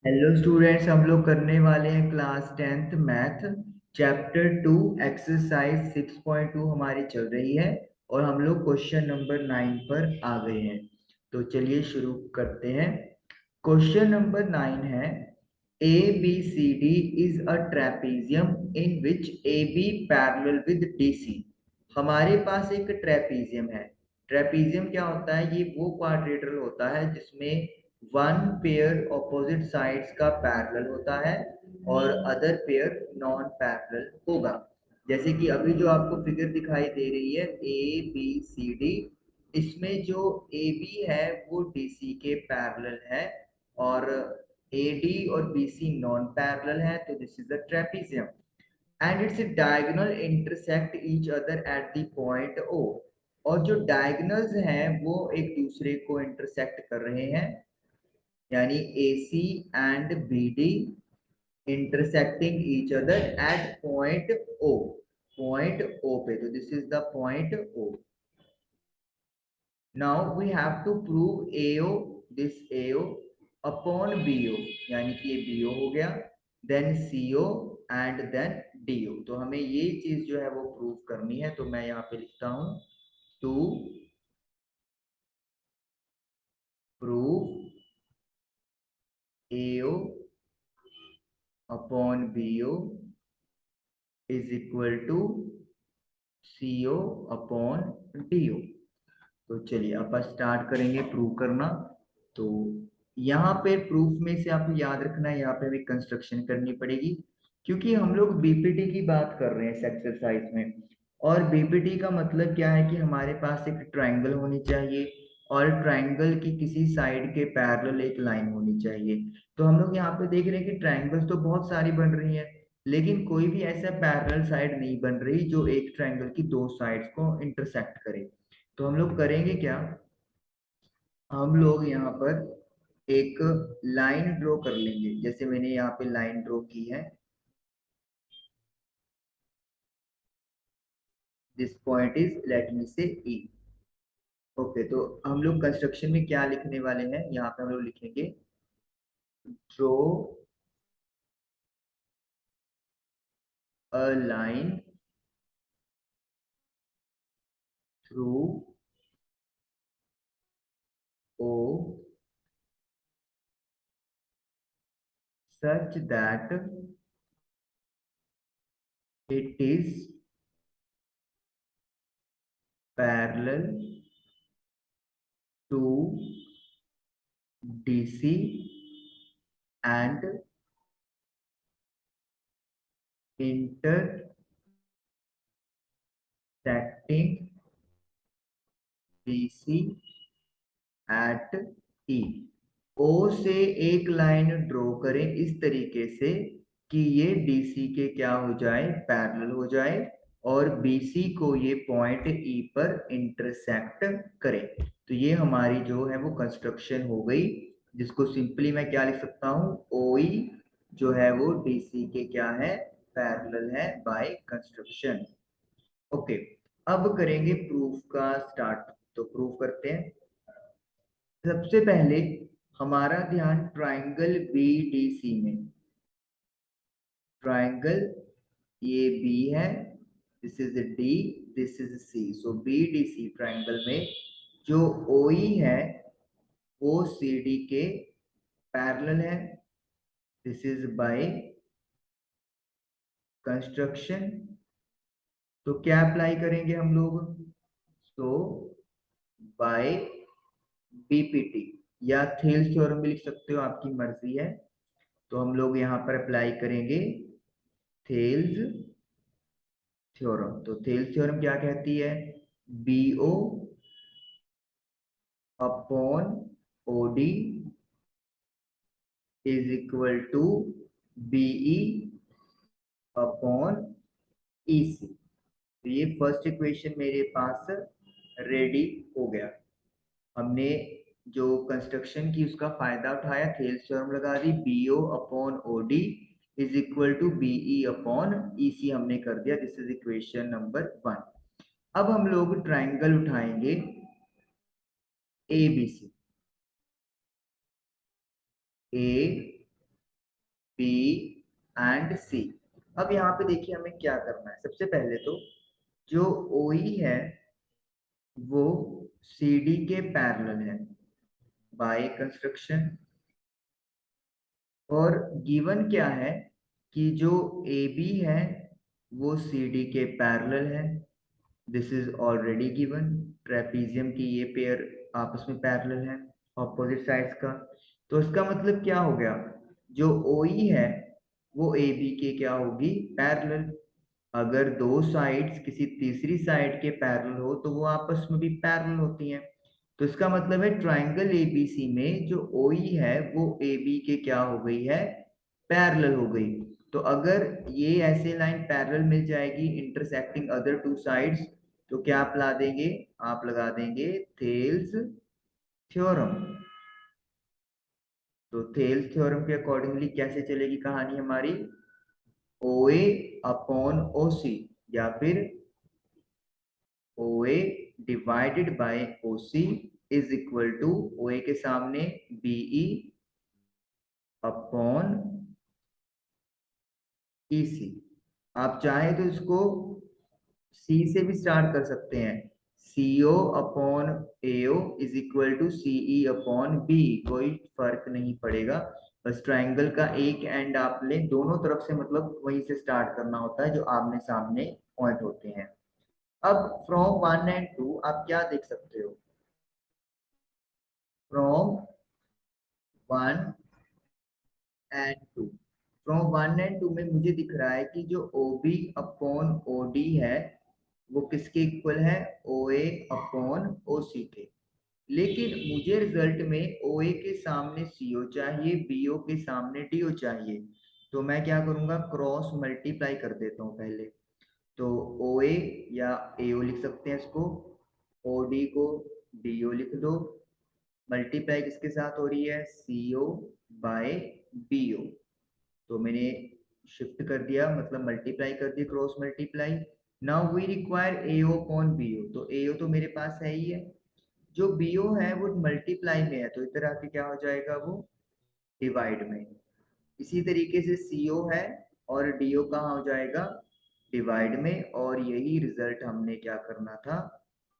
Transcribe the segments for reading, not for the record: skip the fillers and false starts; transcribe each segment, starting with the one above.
Hello students, हम लोग करने वाले हैं class 10th math chapter 2 exercise 6.2 हमारी चल रही है और हम लोग क्वेश्चन नंबर 9 पर आ गए हैं। तो चलिए शुरू करते हैं। क्वेश्चन नंबर 9 है A B C D is a trapezium in which A B parallel with D C. हमारे पास एक ट्रेपीजियम है। ट्रेपीजियम क्या होता है? ये वो क्वाड्रिलेटरल होता है जिसमें वन पेयर ऑपोजिट साइड्स का पैरेलल होता है और अदर पेयर नॉन पैरेलल होगा। जैसे कि अभी जो आपको फिगर दिखाई दे रही है ए बी सी डी, इसमें जो ए बी है वो डी सी के पैरेलल है और ए डी और बी सी नॉन पैरेलल है, तो this is the trapezium and its diagonal intersect each other at the point O. और जो डायगोनल्स हैं वो एक दूसरे को इंटरसेक्ट कर रहे हैं, यानी A C and B D intersecting each other at point O. Point O पे, तो this is the point O. Now we have to prove AO, this AO upon BO, यानी कि ये बीओ हो गया, then CO and then DO. तो हमें ये चीज जो है वो प्रूव करनी है, तो मैं यहाँ पे लिखता हूं to prove AO upon BO is equal to CO upon DO. तो चलिए अब स्टार्ट करेंगे प्रूव करना। तो यहाँ पे प्रूफ में से आपको याद रखना है, यहाँ पे हमें कंस्ट्रक्शन करनी पड़ेगी क्योंकि हम लोग बीपीटी की बात कर रहे हैं इस एक्सरसाइज में। और बीपीटी का मतलब क्या है कि हमारे पास एक ट्रायंगल होनी चाहिए और ट्रायंगल की किसी साइड के पैरेलल एक लाइन होनी चाहिए। तो हम लोग यहाँ पे देख रहे हैं कि ट्रायंगल्स तो बहुत सारी बन रही है, लेकिन कोई भी ऐसा पैरेलल साइड नहीं बन रही जो एक ट्रायंगल की दो साइड्स को इंटरसेक्ट करे। तो हम लोग करेंगे क्या, हम लोग यहाँ पर एक लाइन ड्रॉ कर लेंगे। जैसे मैंने यहाँ पे लाइन ड्रॉ की है, this point is let me से ई। ओके, तो हम लोग कंस्ट्रक्शन में क्या लिखने वाले हैं, यहाँ पे हम लोग लिखेंगे draw a line through O such that it is parallel to DC and intersecting BC at E। ओ से एक लाइन ड्रॉ करें इस तरीके से कि ये डीसी के क्या हो जाए, पैरेलल हो जाए, और बीसी को ये पॉइंट ई पर इंटरसेक्ट करे। तो ये हमारी जो है वो कंस्ट्रक्शन हो गई, जिसको सिंपली मैं क्या लिख सकता हूँ, ओ ई जो है वो डीसी के क्या है, पैरेलल है बाय कंस्ट्रक्शन। ओके, अब करेंगे प्रूफ का स्टार्ट। तो प्रूफ करते हैं। सबसे पहले हमारा ध्यान ट्राइंगल बीडीसी में। ट्राइंगल ये बी है, this is D, this is C. So BDC triangle में जो ओई है वो सी डी के पैरेलल है, दिस इज बाय कंस्ट्रक्शन। तो क्या अप्लाई करेंगे हम लोग, सो बाय बीपीटी या थेल्स थ्योरम भी लिख सकते हो, आपकी मर्जी है। तो हम लोग यहाँ पर अप्लाई करेंगे थेल्स थ्योरम। तो थेल्स थ्योरम क्या कहती है, BO upon OD is equal to BE upon EC. तो ये फर्स्ट इक्वेशन मेरे पास रेडी हो गया। हमने जो कंस्ट्रक्शन की उसका फायदा उठाया, थेल्स थ्योरम लगा दी, BO upon OD is equal to BE upon EC हमने कर दिया। This is equation number 1। अब हम लोग ट्राइंगल उठाएंगे A B C. A B and C. अब यहाँ पे देखिए हमें क्या करना है। सबसे पहले तो जो OE है वो CD के पैरेलल है बाय कंस्ट्रक्शन, और गिवन क्या है कि जो AB है वो CD के पैरेलल है। This is already given. Trapezium की ये पेयर आपस में पैरेलल है ऑपोजिट साइड्स का। तो इसका मतलब क्या हो गया, जो OE है वो AB के क्या होगी, पैरेलल। अगर दो साइड्स किसी तीसरी साइड के पैरेलल हो तो वो आपस में भी पैरेलल होती हैं। तो इसका मतलब है ट्राइंगल ABC में जो OE है वो AB के क्या हो गई है, पैरेलल हो गई। तो अगर ये ऐसे लाइन पैरेलल मिल जाएगी इंटरसेक्टिंग अदर टू साइड्स, तो क्या आप ला देंगे, आप लगा देंगे थेल्स थ्योरम। तो थेल्स थ्योरम के अकॉर्डिंगली कैसे चलेगी कहानी हमारी, OA अपॉन OC, या फिर OA divided by OC is equal to OA के सामने BE अपॉन EC। आप चाहे तो इसको C से भी स्टार्ट कर सकते हैं। CO upon AO is equal to CE upon BE, कोई फर्क नहीं पड़ेगा। बस ट्राइंगल का एक एंड आप ले, दोनों तरफ से मतलब वहीं से स्टार्ट करना होता है जो आमने सामने पॉइंट होते हैं। अब फ्रॉम 1 एंड 2 आप क्या देख सकते हो, फ्रॉम 1 एंड 2, फ्रॉम 1 एंड 2 में मुझे दिख रहा है कि जो OB अपॉन OD है वो किसके इक्वल है, OA अपॉन OC के। लेकिन मुझे रिजल्ट में OA के सामने CO चाहिए, BO के सामने DO चाहिए। तो मैं क्या करूंगा, क्रॉस मल्टीप्लाई कर देता हूँ पहले। तो OA या AO लिख सकते हैं इसको, OD को DO लिख दो, मल्टीप्लाई किसके साथ हो रही है, CO बाय BO। तो मैंने शिफ्ट कर दिया, मतलब मल्टीप्लाई कर दिया, cross multiply. Now we require AO upon BO, तो AO तो मेरे पास है ही है, जो BO है वो मल्टीप्लाई में है तो इधर आके क्या हो जाएगा, वो डिवाइड में। इसी तरीके से CO है और DO कहाँ हो जाएगा, डिवाइड में। और यही रिजल्ट हमने क्या करना था,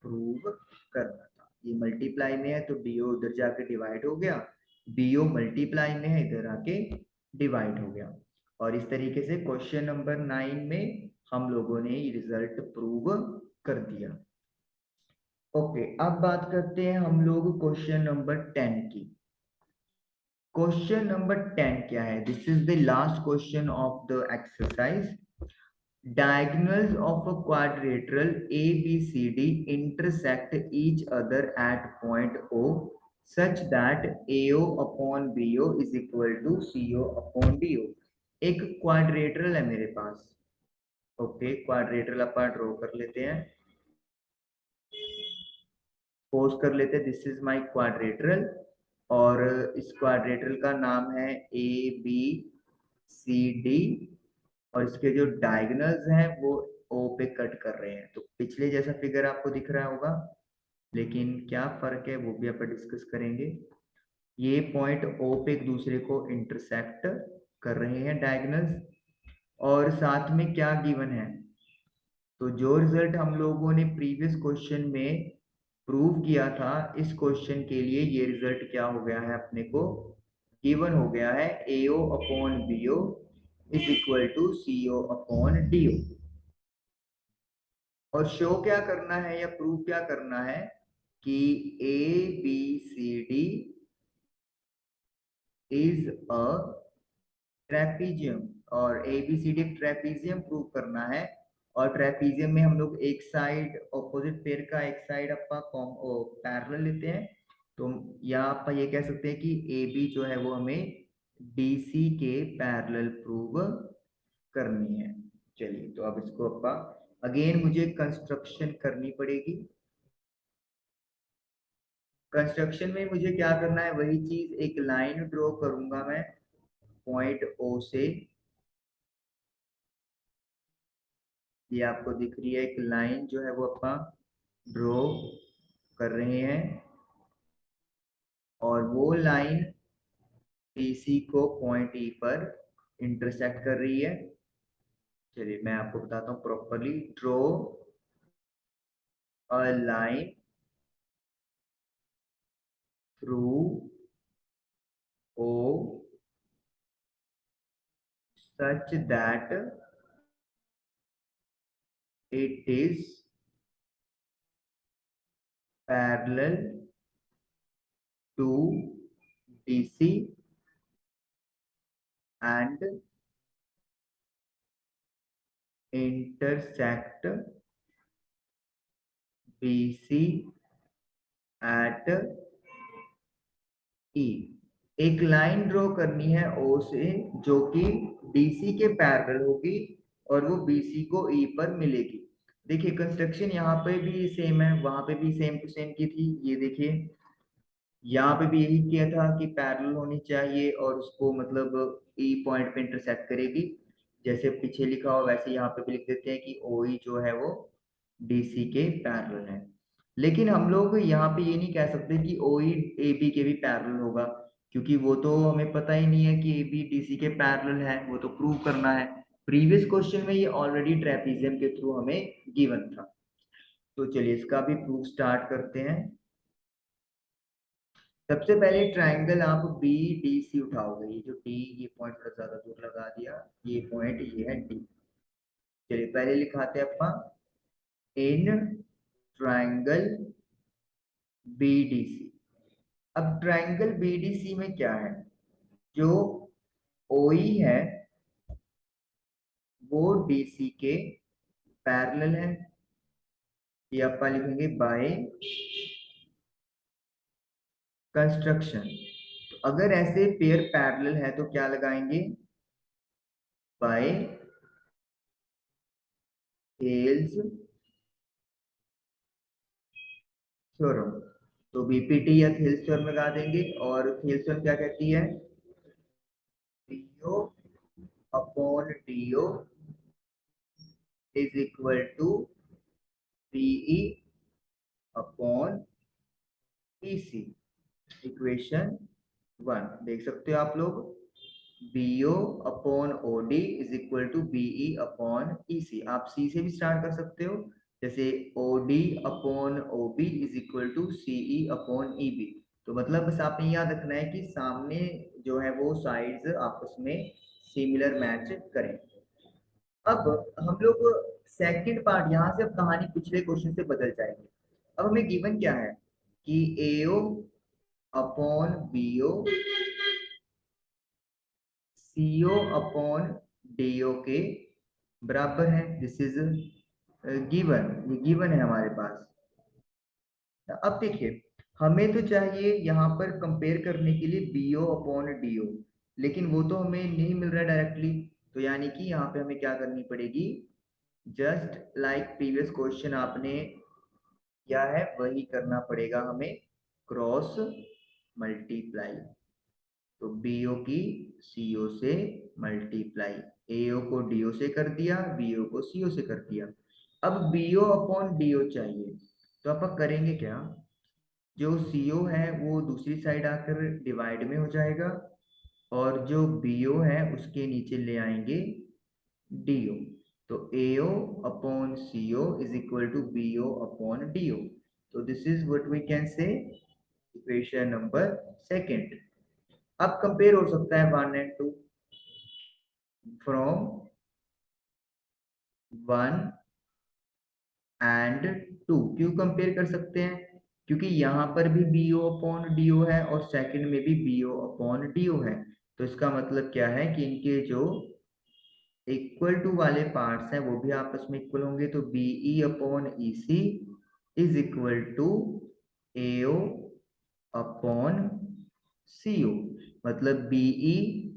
प्रूव करना था। ये मल्टीप्लाई में है तो DO उधर जाके डिवाइड हो गया, BO मल्टीप्लाई में है इधर आके डिवाइड हो गया। और इस तरीके से क्वेश्चन नंबर 9 में हम लोगों ने ये रिजल्ट प्रूव कर दिया। ओके, अब बात करते हैं हम लोग क्वेश्चन नंबर 10 की। क्वेश्चन नंबर 10 क्या है, this is the last question of the exercise. Diagonals of a quadrilateral ABCD intersect each other at point O such that AO upon BO is equal to CO upon DO। एक quadrilateral है मेरे पास। Okay, quadrilateral अपन draw कर लेते हैं, pose कर लेते हैं, this is my quadrilateral. और इस क्वाड्रेटरल का नाम है ABCD, और इसके जो डायगोनल्स हैं वो O पे कट कर रहे हैं। तो पिछले जैसा फिगर आपको दिख रहा होगा, लेकिन क्या फर्क है वो भी अपन डिस्कस करेंगे। ये पॉइंट O पे एक दूसरे को इंटरसेक्ट कर रहे हैं डायगोनल्स, और साथ में क्या गिवन है, तो जो रिजल्ट हम लोगों ने प्रीवियस क्वेश्चन में प्रूव किया था, इस क्वेश्चन के लिए ये रिजल्ट क्या हो गया है, अपने को गिवन हो गया है, AO upon BO is equal to CO upon DO। और शो क्या करना है या प्रूव क्या करना है कि ABCD इज अ ट्रेपीजियम, और ABCD ट्रेपीजियम प्रूव करना है। और ट्रेपीजियम में हम लोग एक साइड ऑपोजिट पेयर का एक साइड अपना पैरेलल लेते हैं। तो या आप ये कह सकते हैं कि AB जो है वो हमें DC के पैरेलल प्रूव करनी है। चलिए, तो अब इसको अपना अगेन मुझे कंस्ट्रक्शन करनी पड़ेगी। कंस्ट्रक्शन में मुझे क्या करना है, वही चीज, एक लाइन ड्रॉ करूंगा मैं पॉइंट O से। ये आपको दिख रही है एक लाइन जो है वो अपना ड्रॉ कर रहे हैं, और वो लाइन DC को पॉइंट E पर इंटरसेक्ट कर रही है। चलिए मैं आपको बताता हूँ properly. Draw a line through O such that it is parallel to DC and intersect BC at E। एक लाइन ड्रॉ करनी है O से जो कि DC के पैरेलल होगी और वो BC को E पर मिलेगी। देखिए कंस्ट्रक्शन यहाँ पे भी सेम है, वहां पे भी सेम टू सेम की थी। ये देखिए यहाँ पे भी यही किया था कि पैरेलल होनी चाहिए और उसको मतलब ई पॉइंट पे इंटरसेक्ट करेगी। जैसे पीछे लिखा हो वैसे यहाँ पे भी लिख देते हैं कि ओ ई जो है वो डीसी के पैरेलल है। लेकिन हम लोग यहाँ पे ये नहीं कह सकते कि ओ ई ए बी के भी पैरेलल होगा, क्योंकि वो तो हमें पता ही नहीं है कि ए बी डीसी के पैरेलल है, वो तो प्रूव करना है। प्रीवियस क्वेश्चन में ये ऑलरेडी ट्रेपेजियम के थ्रू हमें गिवन था। तो चलिए इसका भी प्रूफ स्टार्ट करते हैं। सबसे पहले ट्राइंगल आप बी डी सी उठाओगे। ये जो डी, ये पॉइंट थोड़ा ज्यादा दूर लगा दिया, ये पॉइंट ये है डी। चलिए पहले लिखाते हैं अपना in triangle B D C. अब ट्राइंगल बी डी सी में क्या है, जो ओई है वो डी सी के पैरेलल है। ये आप लिखेंगे बाय कंस्ट्रक्शन। तो अगर ऐसे पेयर पैरेलल है तो क्या लगाएंगे, बाय हेल्स थ्योरम। तो बीपीटी या थेल्स थ्योरम लगा देंगे। और थेल्स थ्योरम क्या कहती है, DO upon DO is equal to PE upon PC. Equation 1 देख सकते हो आप लोग। BO upon OD is equal to BE upon EC. आप सी से भी स्टार्ट कर सकते हो, जैसे OD upon OB is equal to CE upon EB. तो मतलब बस आपने याद रखना है कि सामने जो है वो साइड्स आपस में सिमिलर मैच करें। अब हम लोग सेकंड पार्ट, यहाँ से अब कहानी पिछले क्वेश्चन से बदल जाएगी। अब हमें गिवन क्या है कि AO upon BO CO upon DO के बराबर है। दिस इज गिवन, ये गिवन है हमारे पास। अब देखिए हमें तो चाहिए यहाँ पर कंपेयर करने के लिए बीओ अपॉन डीओ, लेकिन वो तो हमें नहीं मिल रहा डायरेक्टली। तो यानी कि यहाँ पे हमें क्या करनी पड़ेगी, जस्ट लाइक प्रीवियस क्वेश्चन आपने क्या है वही करना पड़ेगा हमें, क्रॉस मल्टीप्लाई। तो बीओ की सीओ से मल्टीप्लाई, एओ को डीओ से कर दिया, बीओ को सीओ से कर दिया। अब बीओ अपॉन डीओ चाहिए, तो आप करेंगे क्या, जो सीओ है वो दूसरी साइड आकर डिवाइड में हो जाएगा और जो बीओ है उसके नीचे ले आएंगे डीओ। तो AO upon CO is equal to BO upon DO. तो this is what we can say equation number second. अब कंपेयर हो सकता है 1 एंड 2, फ्रॉम 1 एंड 2। क्यों कंपेयर कर सकते हैं, क्योंकि यहाँ पर भी बीओ अपॉन डीओ है और सेकंड में भी बीओ अपॉन डीओ है। तो इसका मतलब क्या है कि इनके जो इक्वल टू वाले पार्ट्स हैं वो भी आपस में इक्वल होंगे। तो BE upon EC is equal to AO upon CO. मतलब BE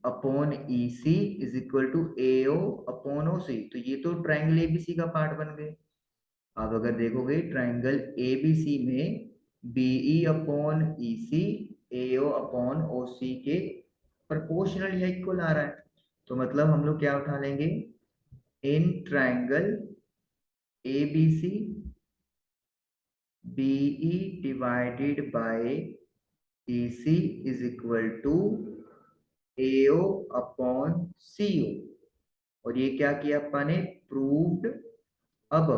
upon EC is equal to AO upon OC. तो ये तो ट्राइंगल एबीसी का पार्ट बन गए। आप अगर देखोगे ट्राइंगल एबीसी में BE upon EC AO upon OC के प्रोपोर्शनल या इक्वल आ रहा है। तो मतलब हम लोग क्या उठा लेंगे, in triangle ABC BE divided by EC is equal to AO upon CO, और ये क्या किया अपन ने, प्रूव्ड। अब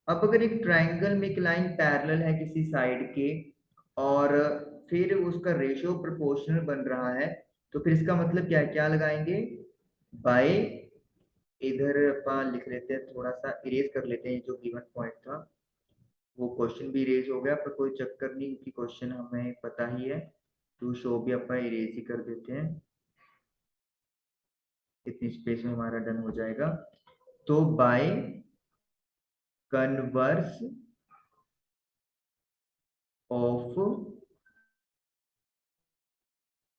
अगर एक ट्राइंगल में एक लाइन पैरेलल है किसी साइड के, और फिर उसका रेशियो प्रोपोर्शनल बन रहा है, तो फिर इसका मतलब क्या है, क्या लगाएंगे, बाय, इधर अपन लिख लेते हैं, थोड़ा सा इरेज कर लेते हैं जो गिवन पॉइंट था, वो क्वेश्चन भी इरेज हो गया, पर कोई चक्कर नहीं क्योंकि क्वेश्चन हमें पता ही है, टू शो भी अपन इरेज ही कर देते हैं, इतनी स्पेस में हमारा डन हो जाएगा। तो by converse of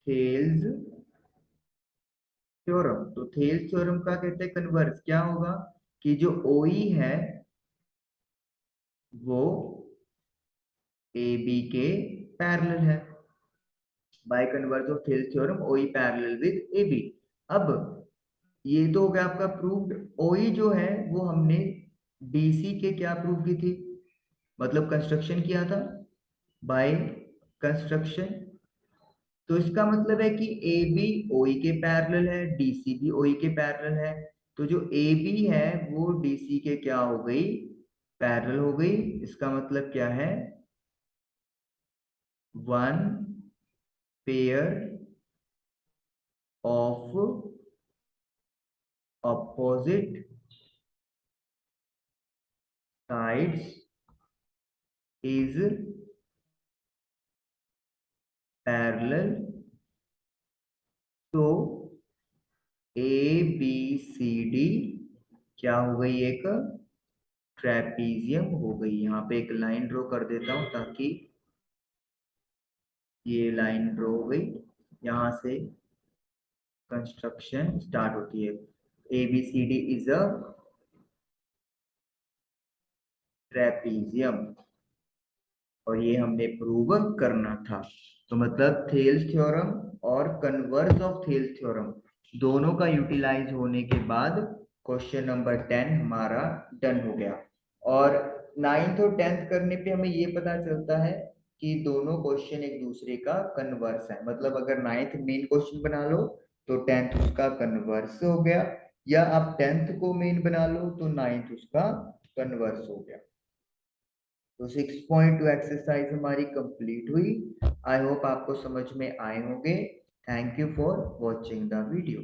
Thales theorem, तो थेल्स थ्योरम का कहते हैं कन्वर्स क्या होगा, कि जो OE है वो AB के पैरेलल है, by converse of Thales theorem OE parallel with AB। अब ये तो हो गया आपका प्रूव्ड। OE जो है वो हमने DC के क्या प्रूव की थी, मतलब कंस्ट्रक्शन किया था बाय कंस्ट्रक्शन। तो इसका मतलब है कि AB OE के पैरेलल है, DC भी OE के पैरेलल है, तो जो AB है वो DC के क्या हो गई, पैरेलल हो गई। इसका मतलब क्या है, one pair of opposite sides is parallel, तो ABCD क्या हो गई, एक ट्रेपीजियम हो गई। यहाँ पे एक लाइन ड्रॉ कर देता हूं ताकि, ये लाइन ड्रॉ हो गई, यहाँ से कंस्ट्रक्शन स्टार्ट होती है। ABCD इज अ ट्रेपीजियम, और ये हमने प्रूव करना था। तो मतलब थेल्स थ्योरम और कन्वर्स ऑफ थेल्स थ्योरम दोनों का यूटिलाइज होने के बाद क्वेश्चन नंबर 10 हमारा डन हो गया। और नाइन्थ और टेंथ करने पे हमें ये पता चलता है कि दोनों क्वेश्चन एक दूसरे का कन्वर्स है, मतलब अगर नाइन्थ मेन क्वेश्चन बना लो तो टेंथ उसका कन्वर्स हो गया, या आप टेंथ को मेन बना लो तो नाइन्थ उसका कन्वर्स हो गया। तो 6.2 एक्सरसाइज हमारी कंप्लीट हुई। आई होप आपको समझ में आए होंगे। Thank you for watching the video.